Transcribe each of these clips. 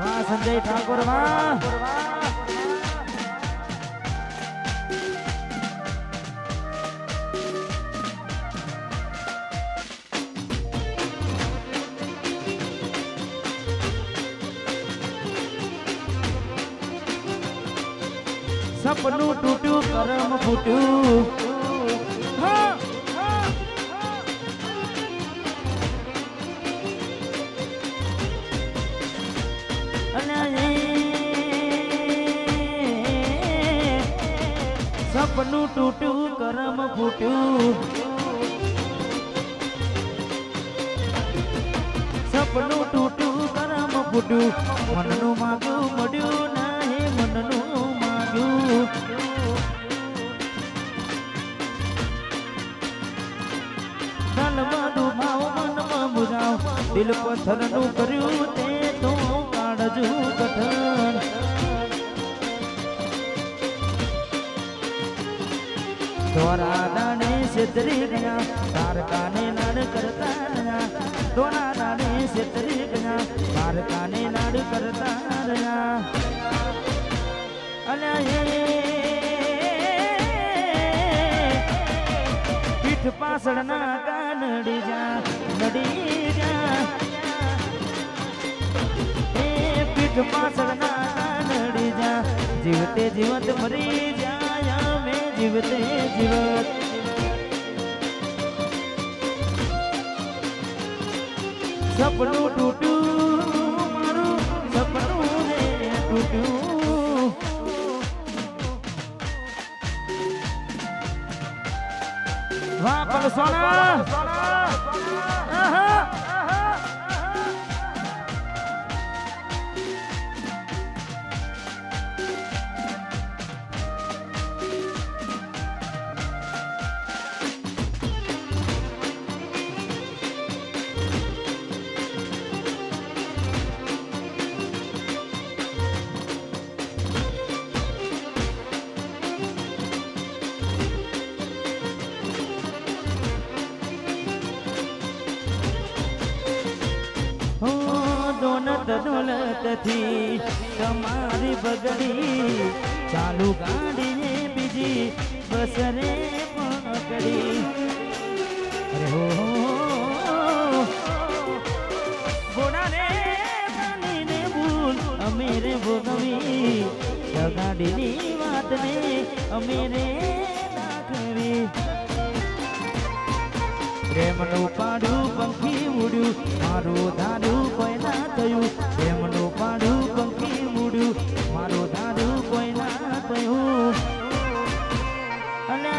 વાહ સંજય ઠાકોર વાહ સપનું તૂટ્યું કરમ ફૂટ્યું સપનું તૂટ્યું કરમ ફૂટ્યું સપનું તૂટ્યું કરમ ફૂટ્યું મનનું માગ્યું મળ્યું નહીં મનનું માગ્યું તનમાં દુભાવ મનમાં મુજાવ દિલ પથ્થરનું કર્યું તે તો કાળજુ કઠણ દોરા દાણે છેતરી ગયા તારકાને લાડ કરતા રહ્યા દોરા દાણે છેતરી ગયા તારકાને લાડ કરતા રહ્યા અને પીઠ પાછળના કાન નડી જા એ પીઠ પાછળના કાન નડી જા જીવતે જીવત મરી જાય અમે જીવતે જીવત સપનું તૂટ્યું મારું સપનું રે તૂટ્યું વાહ પરસોના દોલત થી તમારી બગડી ચાલુ ગાડીને બીજી બસરે પકડી અરે હો ઘોડાને પાણીને ભૂલ અમે રે ભોગવી ગાડીની વાતને અમે રે નાખવી પ્રેમનું પાડું પંખી ઉડ્યું મારું ધારું કોઈ ના થયું પ્રેમનું પાડું પંખી ઉડ્યું મારું ધારું કોઈ ના થયું અને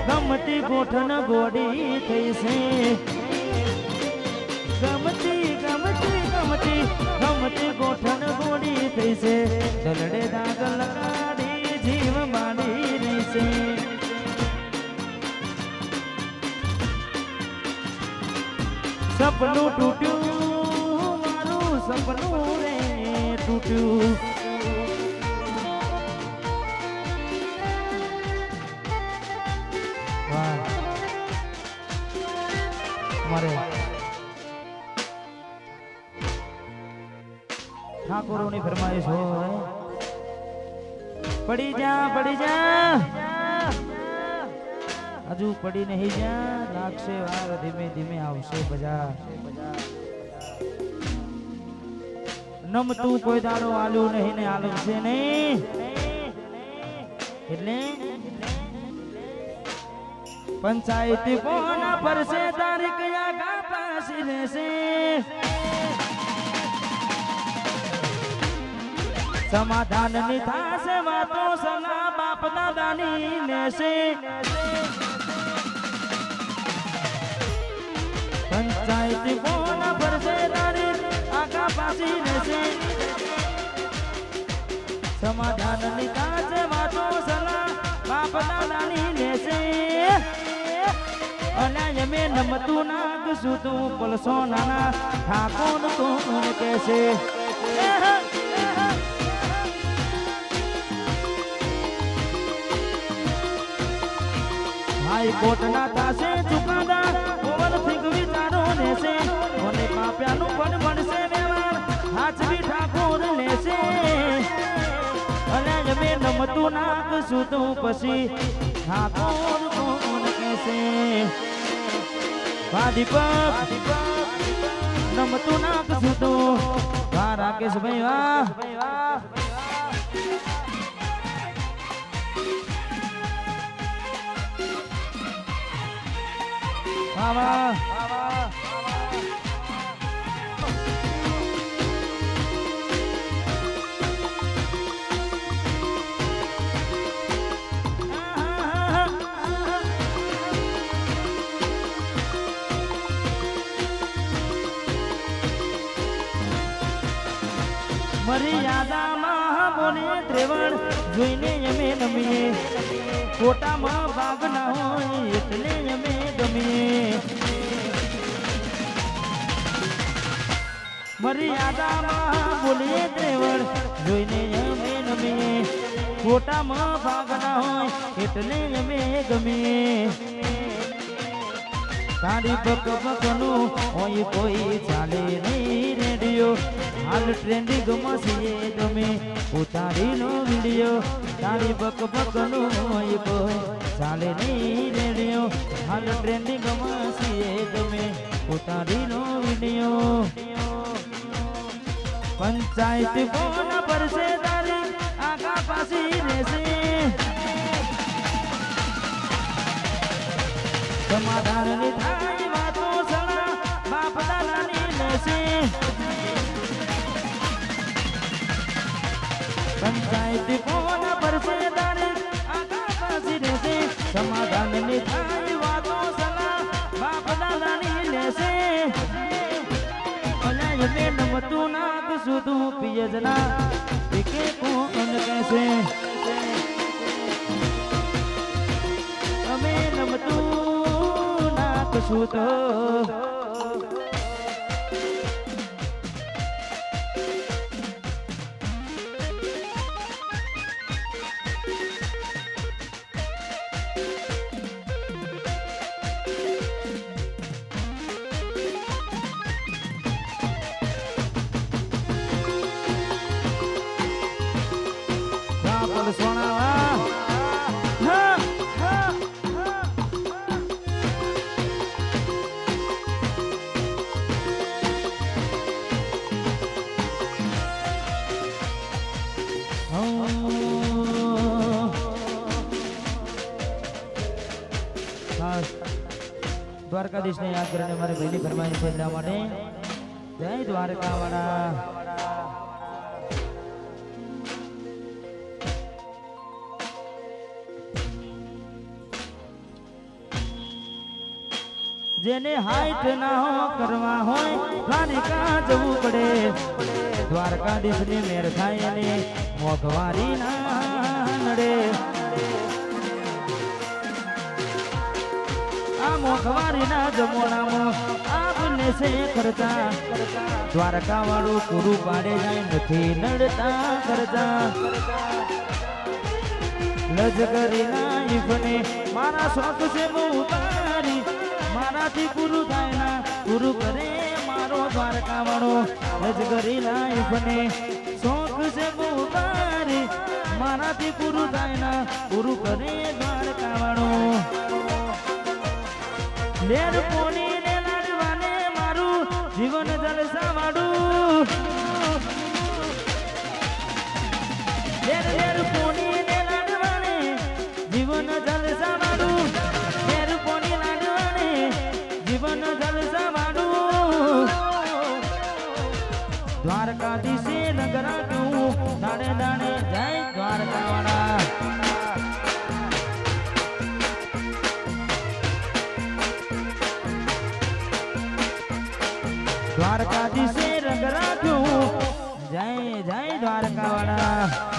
ગમતી ગોઠણ ગોડી થઈ છે ગમતી ગોઠણ ગોડી થઈ છે દલડે દાગ લગાડી જીવ માડી રહી છે સપનું તૂટ્યું મારું સપનું રે તૂટ્યું વાહ મારે ઠાકોરોની ફરમાઈશ હોય પડી જા હજુ પડી નહીં જા લાગશે વાર ધીમે ધીમે આવશે બજાર નમતું કોઈ દાડો આલ્યું નહીં ને આલવશે નહીં એટલે પંચાયતી કોના પરસે તારીખ આગા પાસી રહેશે સમાધાન ની થાશે વાતો સલા બાપ દાદાની લેશે પંચાયતી કોના પરસે તારીખ આગા પાસી રહેશે સમાધાન ની થાશે વાતો સલા બાપ દાદાની લેશે અને અમે નમતું નાગશું તું પલસો નાના ઠાકોર તું કહેશે હાઈકોર્ટ ના થાશે ચુકાદા ઓવરથી વિચારો રહેશે નમતું નાખશું તો પછી ઠાકોર કોણ કહેશે દીપક નમતું નાખશું તો વાહ રાકેશભાઈ વાહ વાહ વાહ મર્યાદામાં બોલે ત્રેવડ જોઈને અમે નમીએ કોટામાં ભાગ ના હોય એટલે અમે ગમીએ મર્યાદામાં બોલે ત્રેવડ જોઈને અમે નમીએ કોટામાં ભાગ ના હોય એટલે અમે ગમીએ તારી બક બકનું હોય કોઈ ચાલે નહીં રેડિયો હાલ ટ્રેન્ડિંગ મસીએ તમે ઉતારી નો વિડિયો તારી બક બકનું હોય કોઈ ચાલે નહીં રેડિયો હાલ ટ્રેન્ડિંગ મસીએ તમે ઉતારી નો વિડિયો પંચાયત કોણ પરસે તારી આગા પાસી રહેશે સમાધાનની થાય વાતો સલા બાપ દાદાની લેશે પંચાયત કોણ પરસે તારી આગા પાસી રહેશે સમાધાનની થાય વાતો સલા બાપ દાદાની લેશે અલ્યા એમને નમતું નાખશું તું પિયજના પીકે કોણ કહેશે અમે નમતું નાખશું તો સોના દ્વારકાધીશને યાદ કરીને મારી ભાઈની ફરમાઈશ એટલા માટે જય દ્વારકા વાળા જેને હાઈટ ના કરવા હોય દ્વારિકા જવું પડે દ્વારકાધીશની મેર થાય ને મોઘવારી ના નડે આ મોઘવારી ના જમોણામાં આપને છે કરતા દ્વારકા વાળું પૂરું પાડે જાય નથી નડતા કરતા લજકરી ના ઈફને મારા શોખ છે બહુ તારી મારાથી પૂરું થાય ના પૂરું કરે મારો દ્વારકા વાળો લજકરી લાઈફને શોખ છે બહુ તારી મારાથી પૂરું થાય ના પૂરું કરે દ્વારકા વાળો લેર પોની ને લાડવાને મારું જીવન જલસા વાળું લેર પોની ને લાડવાને જીવન જલસા વાળું લેર પોની જીવન જલસા વાળું દ્વારકાધીશે નગરા કહું દાડે દાડે જય દ્વારકા વાળા દ્વારકાધીશે રંગ રાખ્યું જય જય દ્વારકા વાળા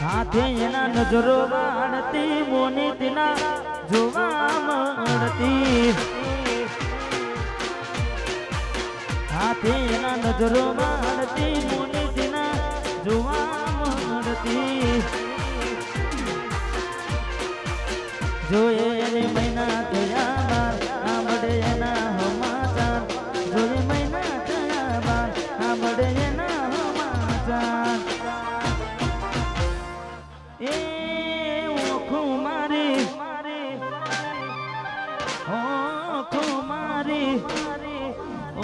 હાથે એના નજરો વાળતી મોની તેના જોવા મળતી હાથે એના નજરો વાળતી મોની તેના જોવા મળતી જોયે એને મહિના થયા બાર સાંભળે એના સમાચાર જોયે મહિના થયા બાર સાંભળે એના સમાચાર એ ઓખો મારી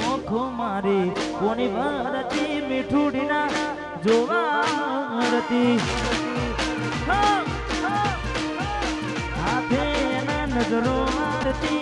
ઓખો મારી કોની ભરતી મીઠુડીના જોવા મળતી હાથે એના નજરો મારતી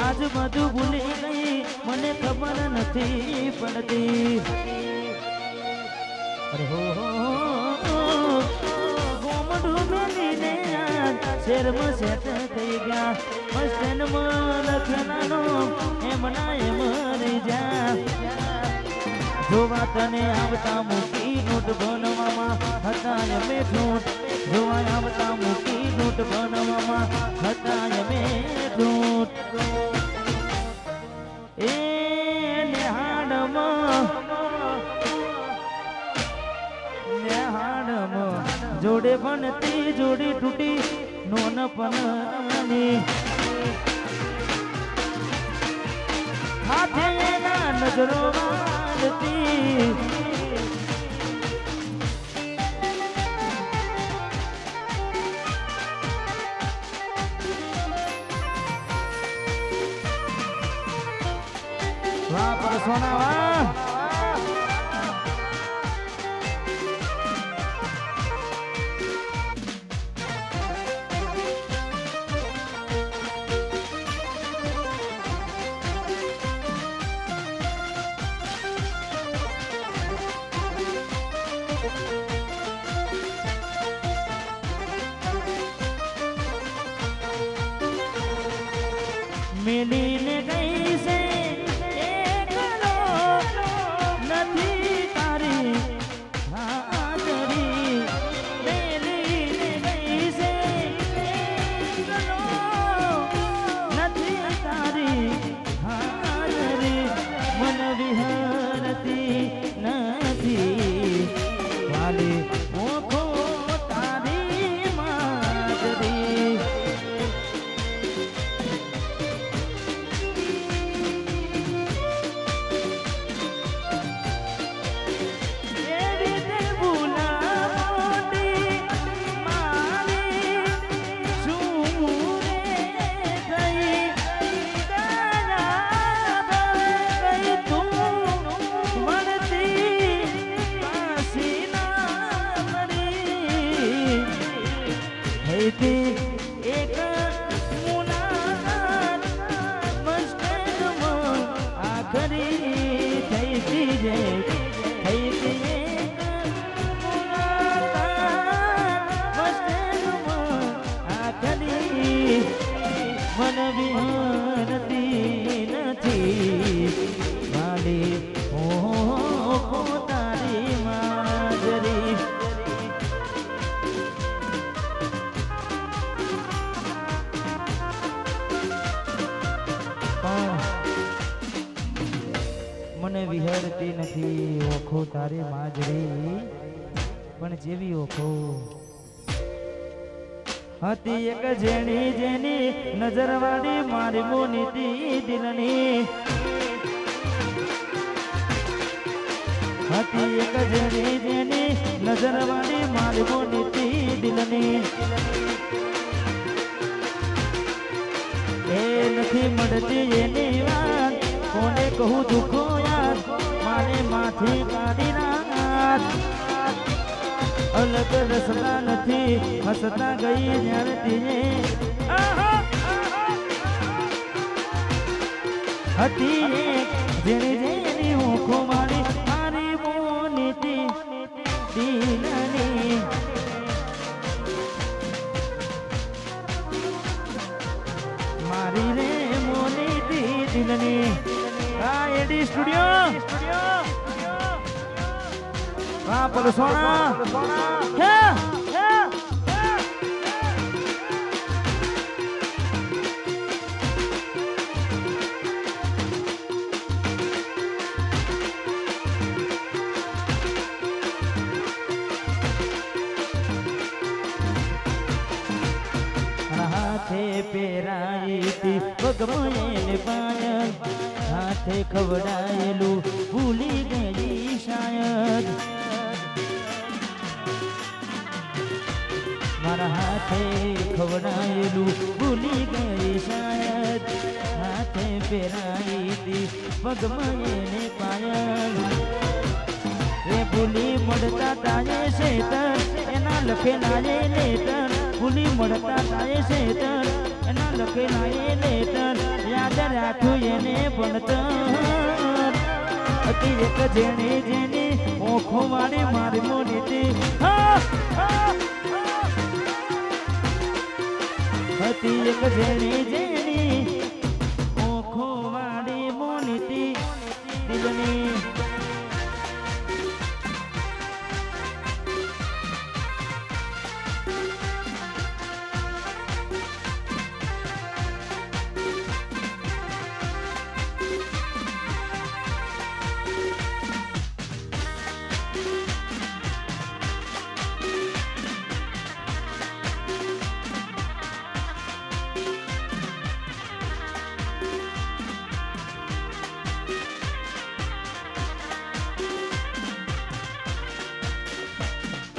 આજ બધું ભૂલી ગઈ મને ખબર નથી પડતી ગોમડું મેલીને શેરમાં સેટ થઈ ગયા મસ્તનમાં લખનાનો એમના એમ રહી જા જોવા તને આવતા મૂકી નોટ બનવામાં હતા અમે ઠૂંઠ જોવા આવતા મૂકી નોટ બનવામાં હતા અમે ઠૂંઠ એ નેહાડમાં જોડે ભણતી જોડી તૂટી નોનપણની હાથે એના નજરો વાળતી વાહ પર સોના વાહ મેલીને ગઈ છે એકલો નથી તારી હાજરી મેલીને ગઈ છે એકલો નથી તારી હાજરી મન વિહરતી નથી વાલી ઓખો તારી માજરી એક મુલાકાત મસ્તમાં આખરી થઈ છે થઈ એક મુલાકાત મસ્તમાં આખરી મન વિહરતી નથી વાલી ઓ તારી માજરી મને વિહરતી નથી ઓખો તારી માજરી પણ જેવી ઓખો હતી એક જેની જેની નજરવાળી મારી મોનીતી દિલની હતી એક જેની જેની નજર વાળી મારી મોટી દિલની એ નથી મળતી એની વાત કોને કહું દુખો યાદ મારે માથે કાઢી નાખ અલગ રસતા નથી હસતા ગઈ જ્યારે તીએ હતી એક જેની જેની ઊંખો મારી મારી મોની દિલની મારી રે મોની દિલની આ એડી સ્ટુડિયો આ પરસોણા હે हाथे पेराई थी पगमयेल पायल हाथे खवड़ायेलू भूली गई शायद मारा हाथे खवड़ायेलू भूली गई शायद हाथे पेराई थी पगमयेल पायल ये भूली मड़ता ताये शेतर एना लखेला ये लेटर ભૂલી મળતા થાય છે તર એના લખેલા એ લેટર યાદ રાખ્યું એને ભણતર હતી એક જેની જેની ઓખો વાળી મારી મોની હતી એક જેની જેની ઓખો વાળી મોની દિલની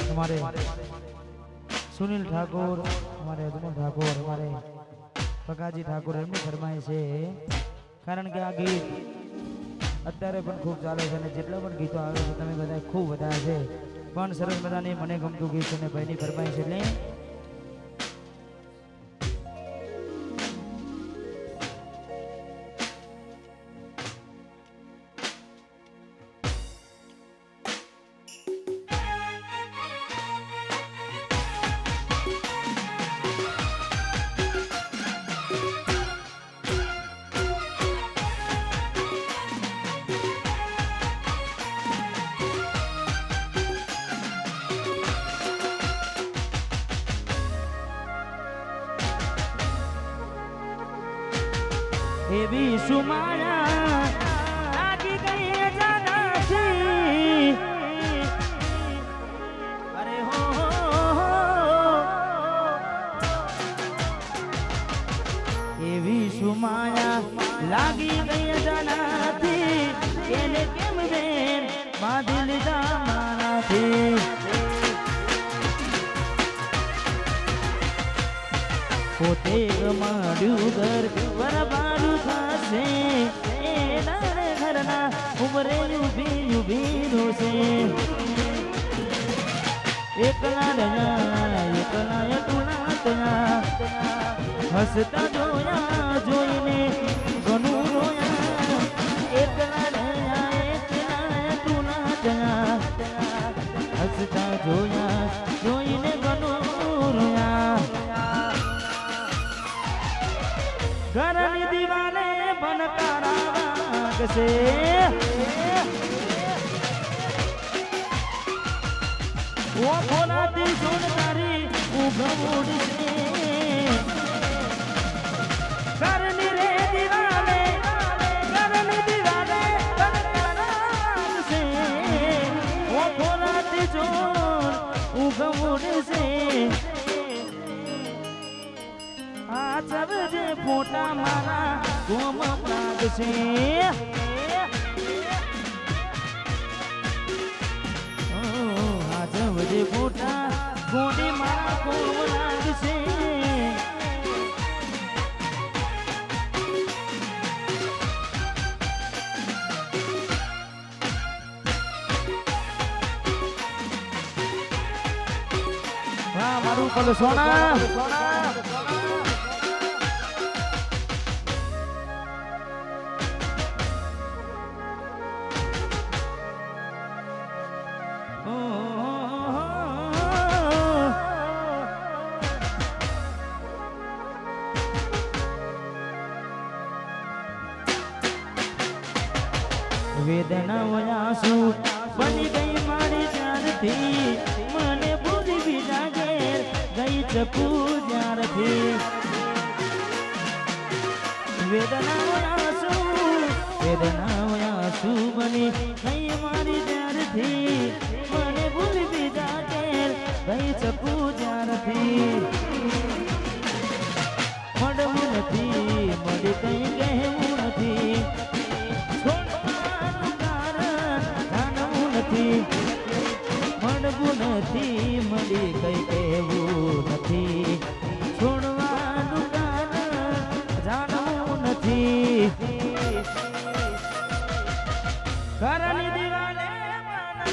हमारे सुनील ठाकुर हमारे अदमन ठाकुर हमारे पकाजी ठाकुर एमनी फरमाए छे कारण के आ गीत અત્યારે પણ ખૂબ ચાલે છે અને જેટલા પણ ગીતો આવે છે તમે બધા ખૂબ વધારે છે પણ સરસ મજાની મને ગમતું ગીત છે ને ભાઈની ફરમાઈશ એટલે એવી સુમાયા લાગી ગઈ જાનાથી અરે હો એવી સુમાયા લાગી ગઈ જાનાથી એને કેમ બેન બાંધી લીધા મારાથી પોતે ગમાડ્યું ઘર બરબારું થશે એના ઘરના ઉમરે ઉભી રોશે એકલા રહ્યા એકલા તયા હસતા જોયા જોઈને ઘણું રોયા એકલા રહ્યા તયા હસતા જોયા જોઈને ઘણું રોયા ઘરની દીવાલે બનકારા વાગશે ઓ ભોલાથી જોડ તારી ઊભ ઉડશે ઘરની રે દીવાલે બનકારા વાગશે ઓ ભોલાથી જોડ ઊભ ઉડશે જે ફોટા મારા ગોમ પ્રાગ છે બોલો સોના વેદના વયાસુ બની ગઈ મારી ત્યારથી મને ભૂલી બીજા ઘેર ગઈ ચપુ ત્યારથી વેદના વયાસુ બની ગઈ મારી ત્યારથી મને ભૂલી બીજા ઘેર ગઈ ચપુ ત્યારથી મળવું નથી મળી કઈ કહેવું નથી મળવું નથી મળી કઈ કહેવું નથી છોડવાનું કારણ જાણવું નથી ઘરની દિવાલે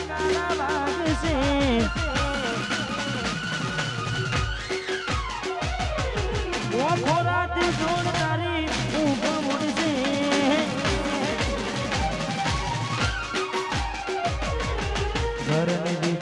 કાળા વાગશે ઓ ખોરાતી છોડ તારી ઊંઘ ઉડશે ઘરની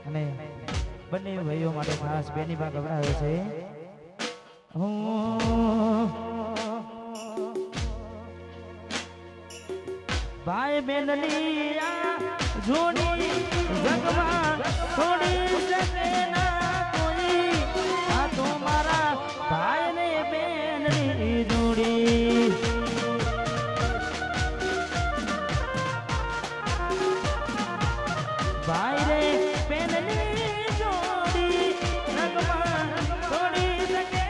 અને બંને ભાઈઓ માટે ખાસ બેની બા ગવડાવે છે ભાઈ બેનની આ જોડી જગમાં થોડી શકે ના કોઈ આ તો મારા ભાઈ ને બેનની જોડી ભાઈ રે બેનની જોડી જગમાં થોડી શકે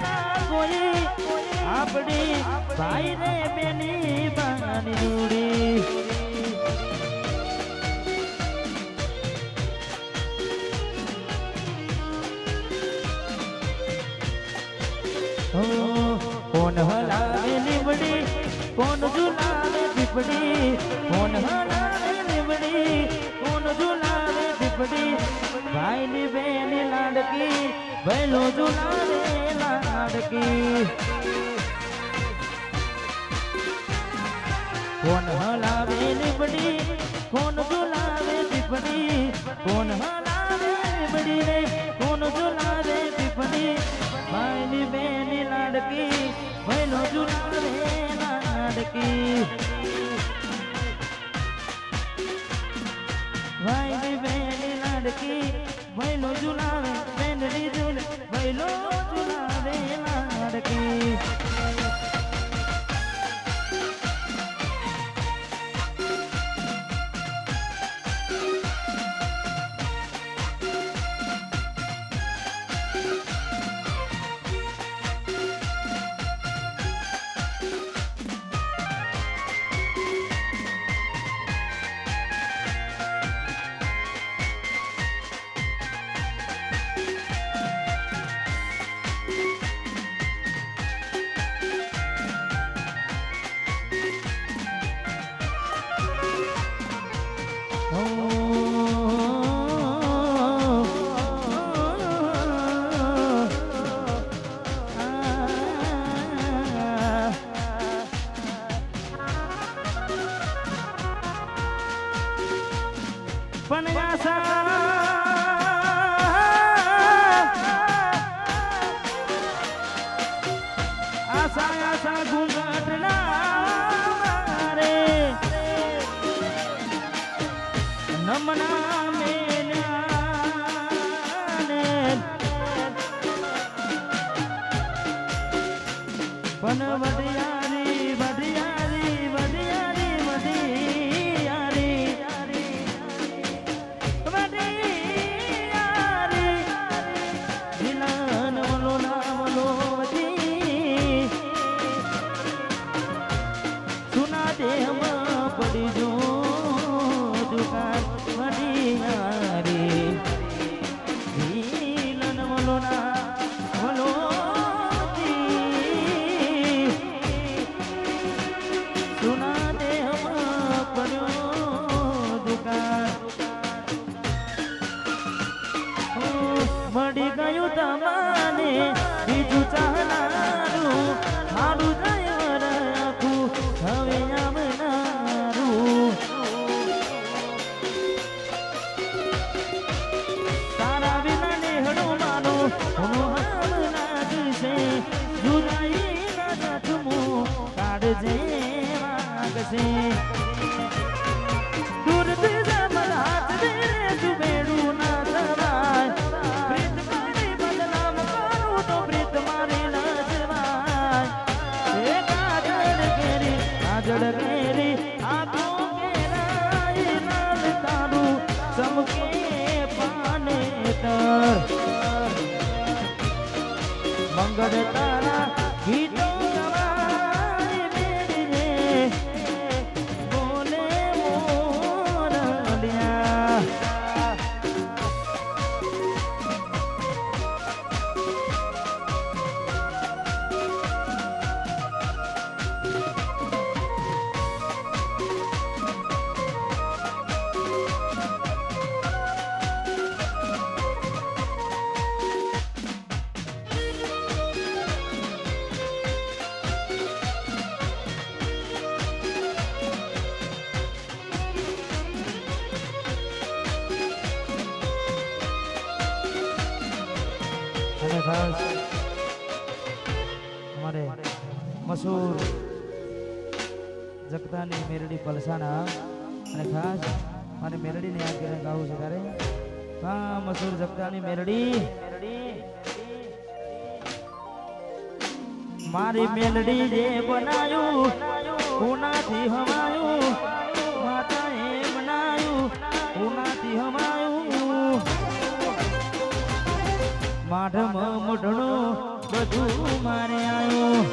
ના કોઈ આપણી ભાઈ રે બેની બાની જોડી કોણ હલાવે લીમડી કોણ ઝુલાવે પીપડી કોણ હલાવે લીમડી કોણ ઝુલાવે પીપડી ભાઈ ની બેની લાડકી ભૈલો ઝુલાવે લાડકી કોણ હલાવે લીમડી કોણ ઝુલાવે પીપડી કોણ હલાવે લીમડી રે કોણ ઝુલાવે પીપડી ભાઈ ની બેની લાડકી ભૈલો ઝુલાવે લાડકી ભાઈ ની બેની લાડકી ભૈલો ઝુલાવે બેનની ઝુલે ભૈલો ઝુલાવે લાડકી પણ આશા ઘૂંઘટ ના રે નમના મેને પણ વડિયારી વડિયારી વડિયારી વડિયારી પડી જો જે વાગશે દૂરથી જમણ હાથ દે તું બેડું ના થવાય પ્રીત મારી બદનામ કરું તો પ્રીત મારી ના જવાય એ કાજળ કેરી આખો કેરાય લાલ તારું ચમકે પાને તર મંગળ તારા ગીતો ગવાય મેરી રે બોલે મોરલિયા અને ખાસ हमारे मशहूर जगतानी मेरडी पलसाना અને ખાસ મારે મેરડીને યાદ કરીને ગાવું છે તારે હા મશહૂર જગતાની મેરડી મારી મેલડી જે બનાયું ઉનાથી હવાયું માતાએ બનાયું ઉનાથી હવાયું માઢમાં મોઢણું બધું મારે આવ્યું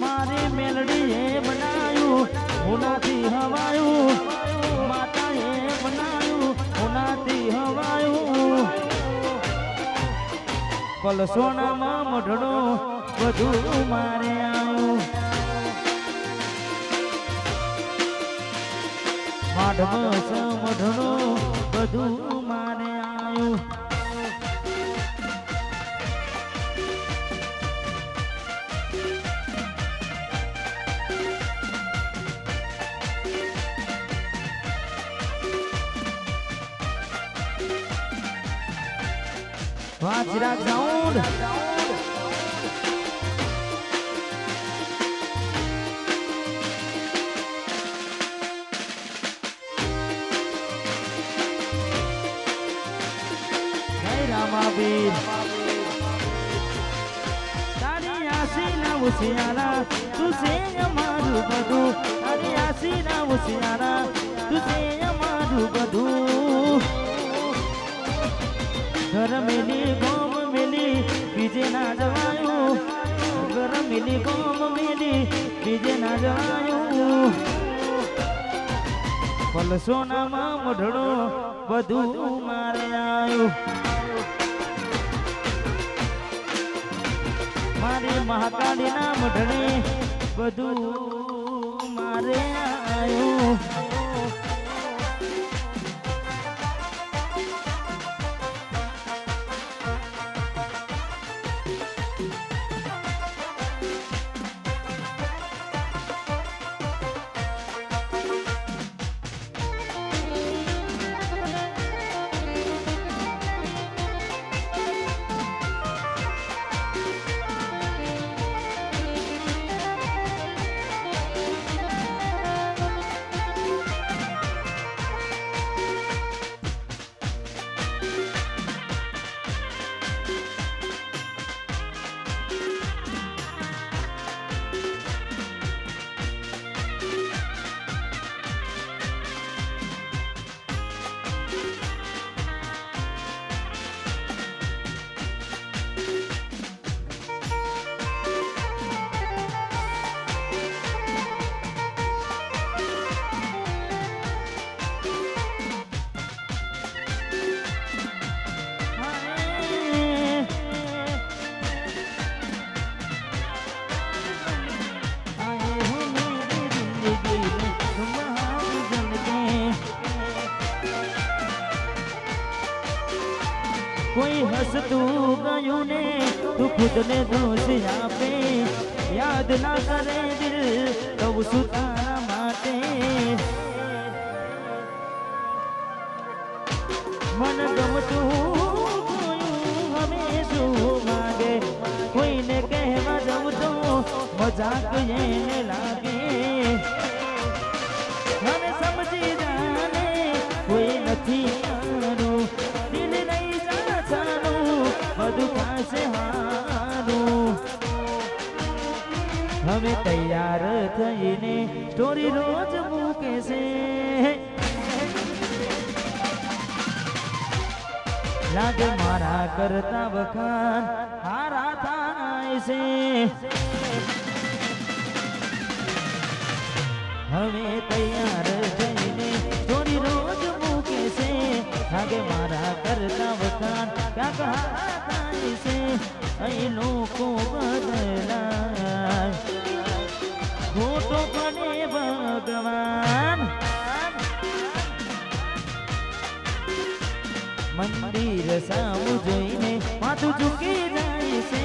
મારી મેલડીએ બનાયું ઉનાથી હવાયું માતાએ બનાયું ઉનાથી હવાયું પલસોનામાં મોઢણું બધું મારે આવ્યું માઢમાં સમઢણું બધું મારે આવ્યું વાહ ચિરાગ સાઉન્ડ રામાબીર તારી આસીના ઉસિયારા તું છે અમારું બધું તારી આસીના ઉસિયારા તું છે અમારું બધું ઘર મેલી ગોમ મેલી બીજે ના જવાયું ઘર મેલી ગોમ મેલી બીજે ના જવાયું પલસોનામાં મોઢડો બધું મારે આવ્યું મારી મહાકાળીના મોઢડે બધું મારે આવ્યું કોઈ હસતું ગયું ને તું ખુદને દોષ આપે યાદ ના કરે દિલ કહું છું તારા માટે મન ગમતું કોયું હવે શું માગે કોઈને કહેવા જવું તો મજાક એને લાગે હવે સમજી જાને કોઈ નથી મારું દિલ નહીં જાછાનું બધું પાસે હારું હવે તૈયાર થઈને સ્ટોરી રોજ મૂકે છે લાગે મારા કરતા વખાણ હારા થાય છે હવે તૈયાર થઈને સ્ટોરી રોજ મૂકે છે લાગે મારા કરતા વખાણ ક્યાંક હારા થાય છે અહીં લોકો બદલાય ખોટો બને ભગવાન મંદિર સામું જોઈને માથું ઝૂકી જાય છે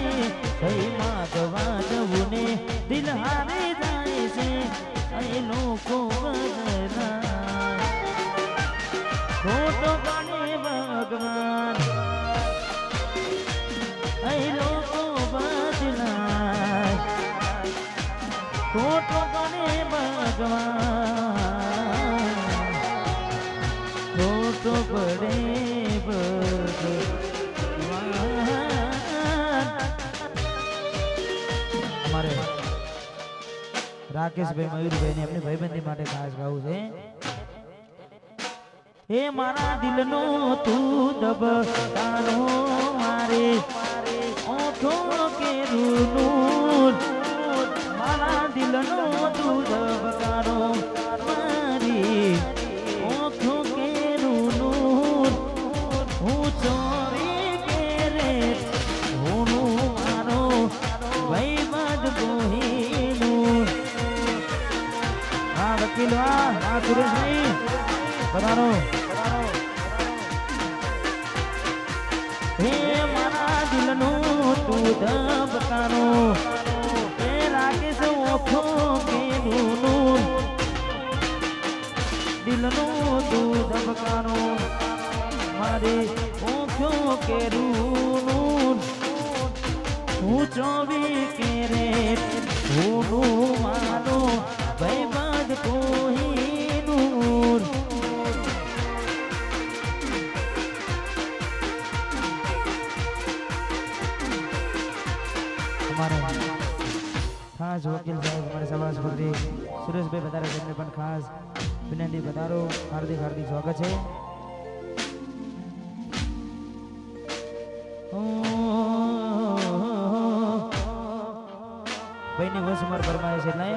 કઈ માગવા જવું ને દિલ હારી જાય છે અહીં લોકો બદલાય ખોટો બને ભગવાન અહીં લોકો બદલાય ખોટો બને ભગવાન ખોટો પડે અમારે રાકેશભાઈ મયુરભાઈ ને એમની ભાઈબંધી માટે ખાસ ગાવું છે એ મારા દિલનો તું દબકારો મારે ઓઠો કેરું મારા દિલનો તું દબકારો મારી ઓઠો કેરું હું ચોરી કેરે હું મારો ભાઈબંધ કોહીનું હા વકીલ હા સુરેશભાઈ બધાનો હે મારા દિલનું તું ધબકારો એ લાગે છે ઓખો કેનું દિલનું તું ધબકારો મારી ઓખો કેરું હું ચોવી કેરે હું મારો ભાઈબંધ કોહીનું ખાસ વકીલ સાહેબ અમારે સમાજ મંત્રી સુરેશભાઈ વધારે તેમને પણ ખાસ વિનંતી વધારો હાર્દિક હાર્દિક સ્વાગત છે ભાઈની વસ ઉમર ફરમાય છે એટલે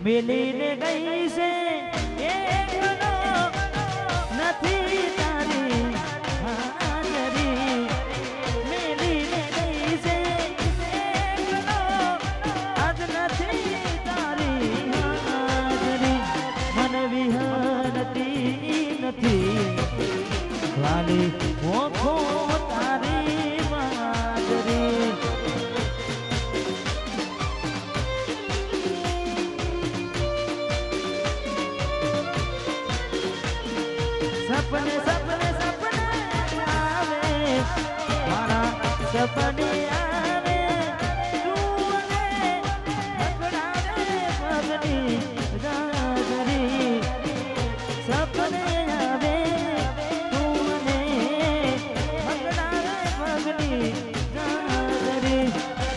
મેલીને ગઈ છે એકલો નથી તારી હાજરી મેલીને ગઈ છે એકલો આજ નથી તારી હાજરી મન વિહરતી નથી વાલી ઓખો તારી હાજરી सपने सपने सपने आवे मारा सपने आवे तूने पकड़ावे पगड़ी गाजरी सपने आवे तूने पकड़ावे पगड़ी गाजरी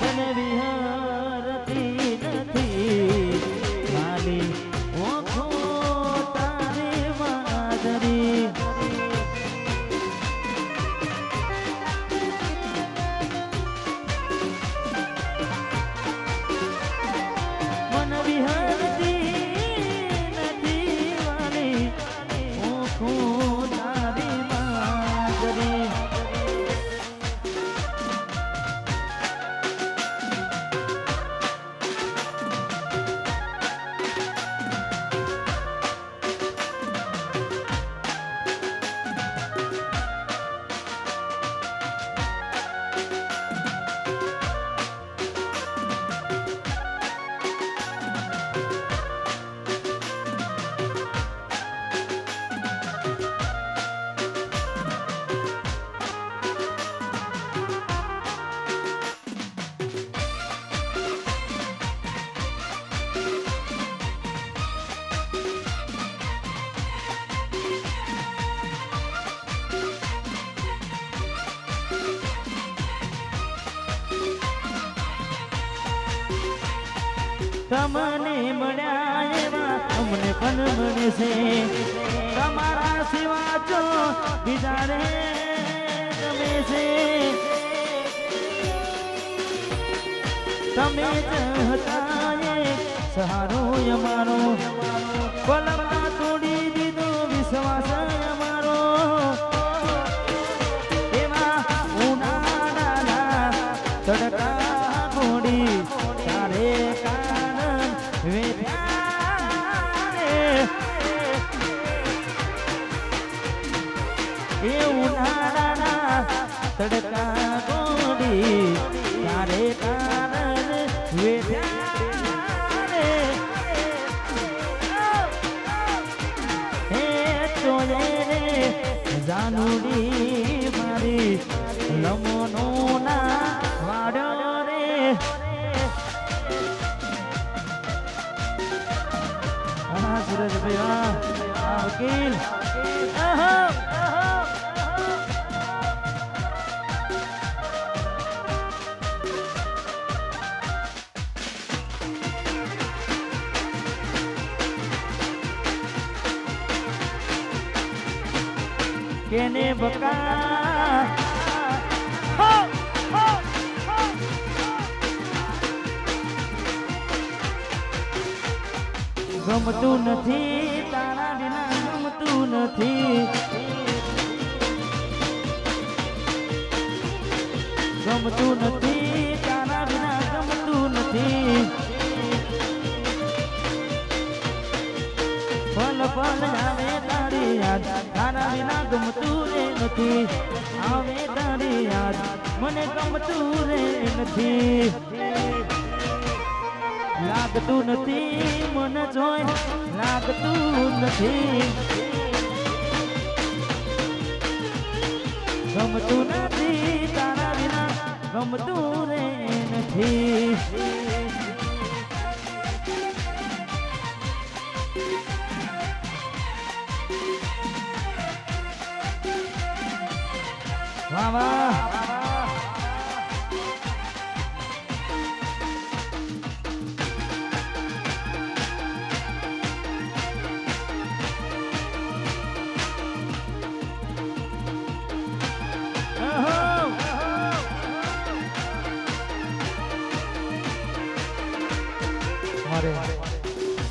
मन विहारती નથી ખાલી ઓખો તારી માદરી તમને મળ્યા એવા અમને પણ મળે છે તમારા સિવા જો બીજા રે ગમે છે તમે જ હતા સહારો અમારો પલમાં તોડી દીધો વિશ્વાસ અમારો એવા ઉનાળાના તડકા ગોડી તારે કારણ વેઠ્યા એ ઉનાળાના તડકા ગોડી તારે કારણ વેઠ્યા જાનુડી મારી લમનો ના વાડો રે હા સુરજભાઈ હા વકીલ કેને બકા ગમતું નથી તારા વિના ગમતું નથી ગમતું નથી તારા વિના ગમતું નથી પલ પલ આવે તારી યાદ તારા વિના ગમતું રે નથી આવે તારી યાદ મને ગમતું રે નથી લાગતું નથી મન જોઈ લાગતું નથી ગમતું નથી તારા વિના ગમતું રે નથી વાહ વાહ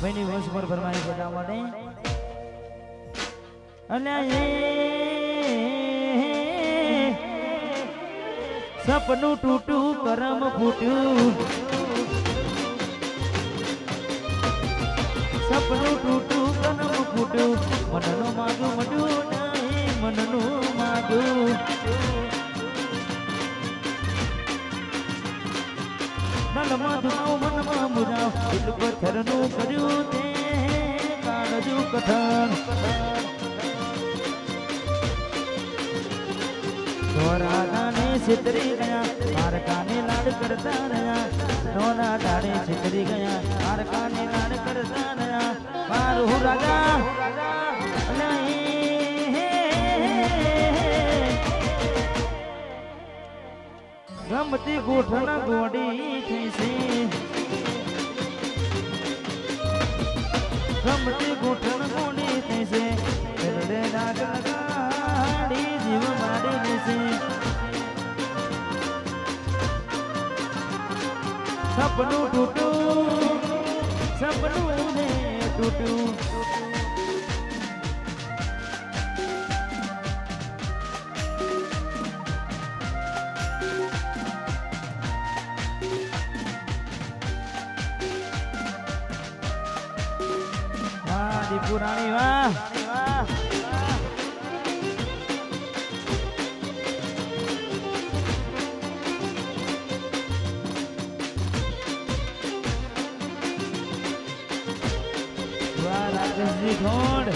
ભાઈની વર્ષ પર ફરમાઈ બધા માટે અલ્યા સપનું તૂટું કરમ ફૂટ્યું સપનું તૂટું કરમ ફૂટ્યું મનનું માગું મડ્યું નહીં મનનું માગું નલમાં ધુનાવ મનમાં મુરાવ એટલું પથ્થરનું કર્યું તે કાળજુ કથન ધોરાને છેતરી ગયા મારકાને લાડ કરતા રહ્યા ધોરા ડાળે છેતરી ગયા મારકાને લાડ કરતા રહ્યા મારું રાજા ગમતી ગોઠણ ગોડી થઈ છે ગમતી ગોઠણ ગોડી થઈ છે રડે નાગ લગાડી જીવ મારી લેશે સપનું તૂટું સપનું ને તૂટું પુરાણી વાહ રાકેશજી ઢોંડ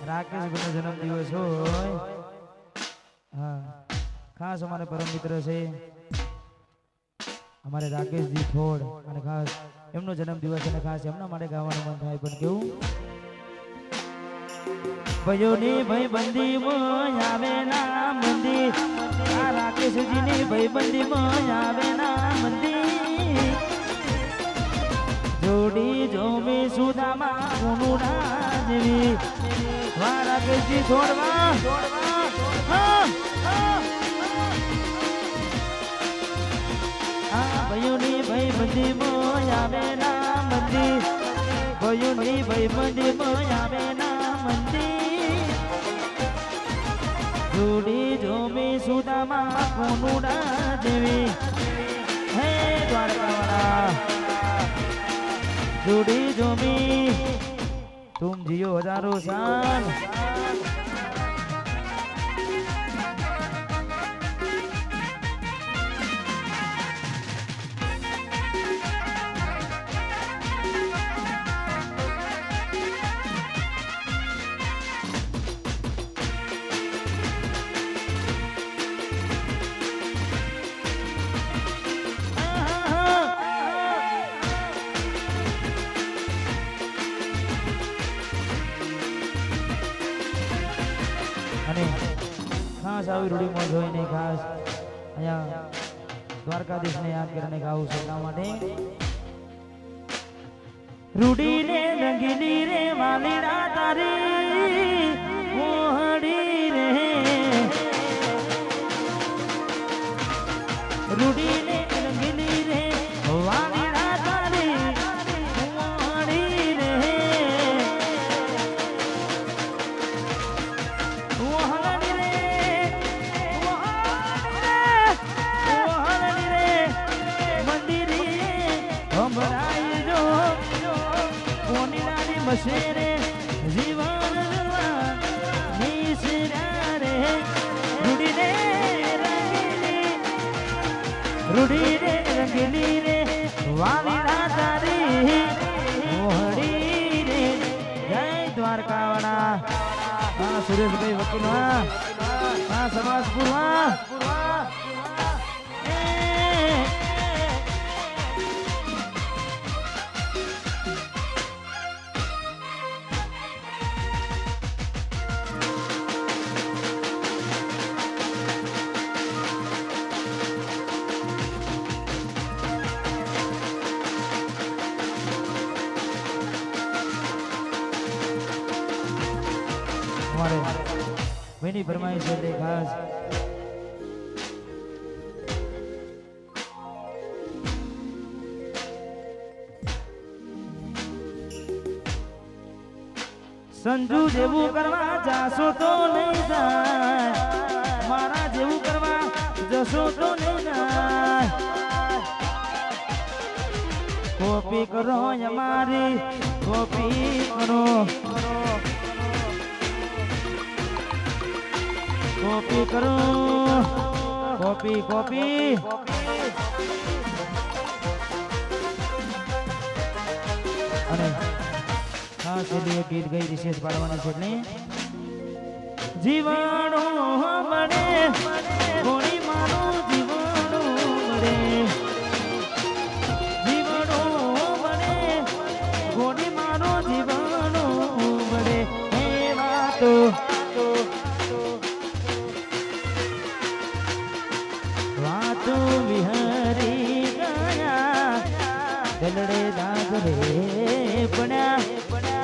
રાકેશભાઈનો જન્મદિવસ હોય ખાસ અમારે પરમ મિત્ર છે અમારે રાકેશજી થોડ અને ખાસ એમનો જન્મદિવસ અને ખાસ એમના માટે ગાવાનું મન થાય પણ કેવું ભયોની ભાઈ બંદી માં આવે ના મંદી આ રાકેશજી ની ભાઈ બંદી માં આવે ના મંદી જોડી જોમી સુદામા ગુનુડા જેવી વા રાકેશજી થોડવા ભયોની ભાઈ બંદી માં આવે ના મંદી ભયોની ભાઈ બંદી માં આવે ના મંદી જોડી જોમી સુદામા ગુનુડા જેવી હે દ્વારકાવાળા જોડી જોમી तुम जियो हजारों साल खास આવી રૂડીમાં જોઈને ખાસ અહીંયા દ્વારકાધીશને યાદ કરીને ગાવું છે એટલા માટે રૂડીને રંગીલી રે વાલીડા તારી મોહડી રે રૂડીને રંગીલી રે વાલીડા તારી મોહડી રે મશેરે જીવન નિસરા રે રૂડીને રંગીલી રે વાલીડા તારી મોહડી રે જય દ્વારકાવાળા હા સુરેશભાઈ વકીલ હા સમાજપુર मेरी फरमाइश है खास संजू जेवू करवा जासो तो नहीं जाए मारा जेवू करवा जसो तो नहीं जाए कॉपी करो हमारी कॉपी करो कॉपी करो कॉपी कॉपी अरे हाँ चलिए गीत गई विशेष पाड़वानी छेड़ने जीवाणु मरे गोणी मारो जीवाणु मरे जीवाणु मरे गोणी मारो जीवाणु मरे हे वातो वातो विहरी गया गलड़े दाग रे पड़ा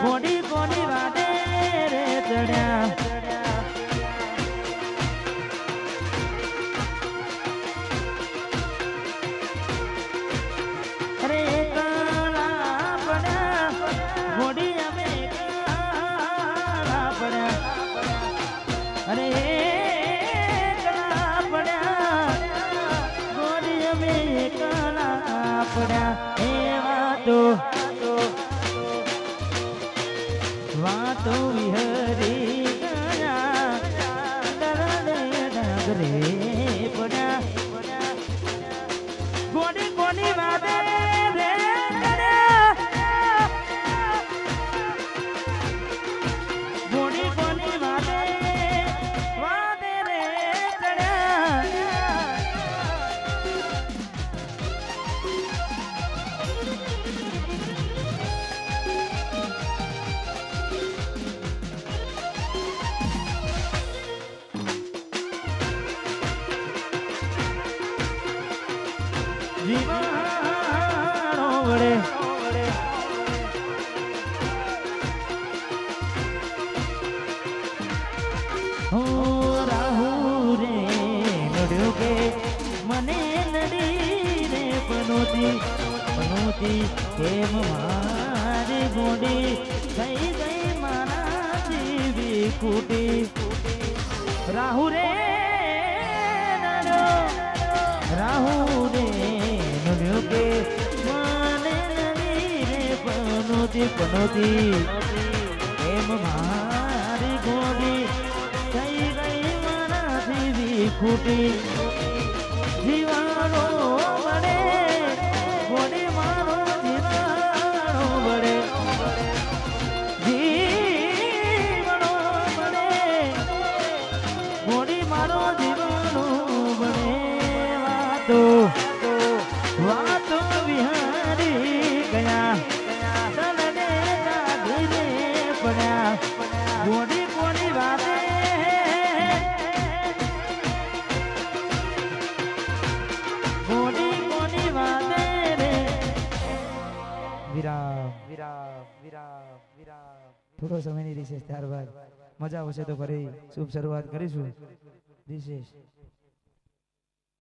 गोड़ी गोड़ी वादे रे चढ़ा अरे काला पड़ा गोड़ी हमें काला पड़ा अरे पड़ा वातो विहरी गया डगरे पड़ा गोनी गोनी वादे रे गोनी गोनी वादे रे સપનોથી કેમ મારી ગોડી થઈ ગઈ મારાથી વિખૂટી રાહુ રે રાહુ રે નડ્યો કે મને નડી રે પનોતી કેમ મારી ગોડી થઈ ગઈ મારાથી વિખૂટી જીવાનો વડે ગોડી મારો જીવાનો વડે જીવનો વડે ગોડી મારો જીવનો વડે વાતો વિહારી ગયા તને ગાઢી પડ્યા ગોડી કોની વાતે ગોડી કોની વાતે રે વિરામ થોડો સમયની રિસેસ ત્યારબાદ મજા આવશે તો ફરી શુભ શરૂઆત કરીશું રિસેસ